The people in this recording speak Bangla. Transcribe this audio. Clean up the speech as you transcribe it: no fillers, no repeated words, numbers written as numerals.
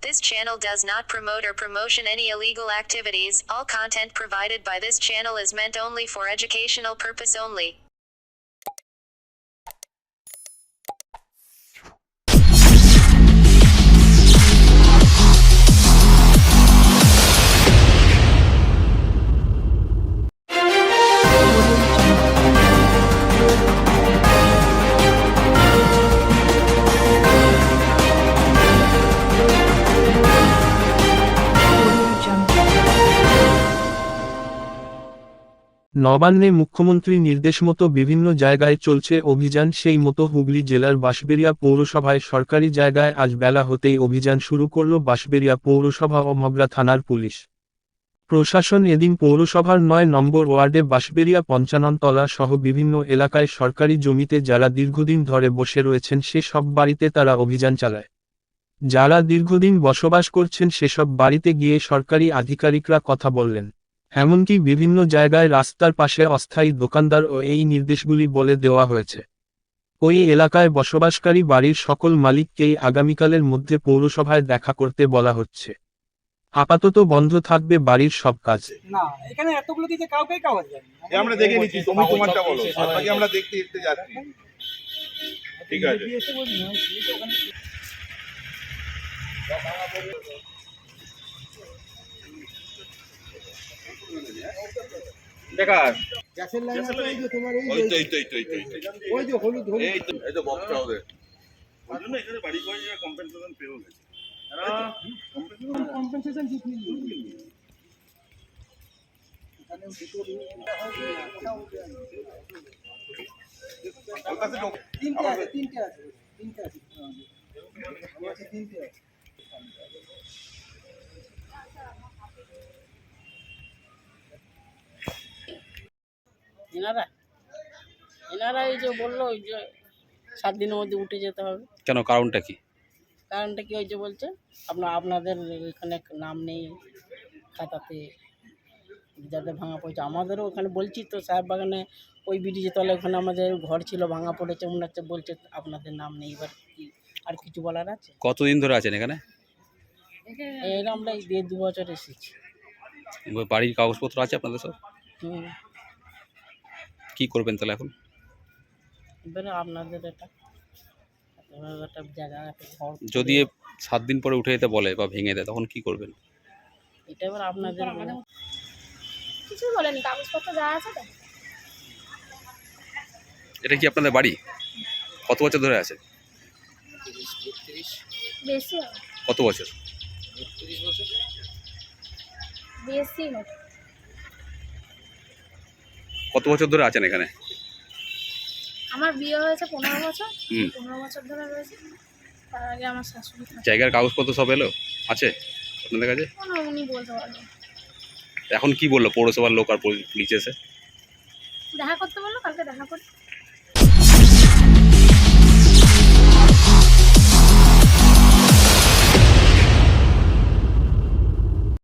This channel does not promote or promotion any illegal activities. All content provided by this channel is meant only for educational purpose only. নবান্নে মুখ্যমন্ত্রীর নির্দেশমতো বিভিন্ন জায়গায় চলছে অভিযান। সেই মতো হুগলি জেলার বাঁশবেড়িয়া পৌরসভায় সরকারি জায়গায় আজ বেলা হতেই অভিযান শুরু করল বাঁশবেড়িয়া পৌরসভা ও মগরা থানার পুলিশ প্রশাসন। এদিন পৌরসভার ৯ নম্বর ওয়ার্ডে বাঁশবেড়িয়া ৫৫ তলা সহ বিভিন্ন এলাকায় সরকারি জমিতে যারা দীর্ঘদিন ধরে বসে রয়েছেন সে সব বাড়িতে তারা অভিযান চালায়। যারা দীর্ঘদিন বসবাস করছেন সেসব বাড়িতে গিয়ে সরকারি আধিকারিকরা কথা বললেন। এমনকি বিভিন্ন জায়গায় রাস্তার পাশে অস্থায়ী দোকানদার ও এই নির্দেশগুলি বলে দেওয়া হয়েছে। ওই এলাকায় বসবাসকারী বাড়ির সকল মালিককেই আগামীকালের মধ্যে পৌরসভায় দেখা করতে বলা হচ্ছে। আপাতত বন্ধ থাকবে বাড়ির সব কাজ। না এখানে এতগুলো দিতে কাউকেই কাজ যায় না। আমরা দেখে নিচ্ছি, তুমি তোমারটা বলো, আগে আমরা দেখতে দেখতে যাচ্ছি। ঠিক আছে দেখা গ্যাসের লাইন আছে এই যে তোমার এই ওই তো এই তো এই তো এই তো ওই যে হলুদ হলুদ এই তো বক্সটা ওদের ওই জন্য এখানে বাড়ি করে কম্পেনসেশন পেয়েও গেছে। কম্পেনসেশন ঠিক নেই এখানে ভিতরে তিনটে আছে তিনটে আছে এনারা এই যে বললো ওই যে 7 দিনের মধ্যে উঠে যেতে হবে। কেন, কারণটা কি? কারণটা কি ওই যে বলছে আপনাদের এখানে নাম নেই খাতাতে, যাদের ভাঙা পড়েছে। আমাদেরও ওখানে বলছি তো সাহেব বাগানে ওই ব্রিজের তলে ওখানে আমাদের ঘর ছিল, ভাঙা পড়েছে, মনে হচ্ছে বলছে আপনাদের নাম নেই। এবার কি আর কিছু বলার আছে? কতদিন ধরে আছেন এখানে? এর আমরা এই 1.5-2 বছর এসেছি। বাড়ির কাগজপত্র আছে আপনাদের সব? কি করবেন তাহলে এখন? এবারে আপনাদের একটা জায়গা একটা ঘর, যদি 7 দিন পরে উঠে যেতে বলে বা ভেঙে দেয় তখন কি করবেন? এটা এবার আপনাদের কিছু বলেনি, কাগজপত্র যা আছে তো। এটা কি আপনাদের বাড়ি? কত বছর ধরে আছে? বেশি হবে, কত বছর? বেশি হবে। কত বছর ধরে আছেন এখানে? আমার বিয়ে হয়েছে 15 বছর, 15 বছর ধরে রয়েছে। তার আগে আমার শাশুড়ি থাকতেন। জায়গার কাগজপত্র সব এলো আছে আপনাদের কাছে? কোনো উনি বলতে পারবেন। এখন কি বললো পৌরসভার লোক আর পুলিশ এসে? দেখা করতে বললো, কালকে দেখা করতে।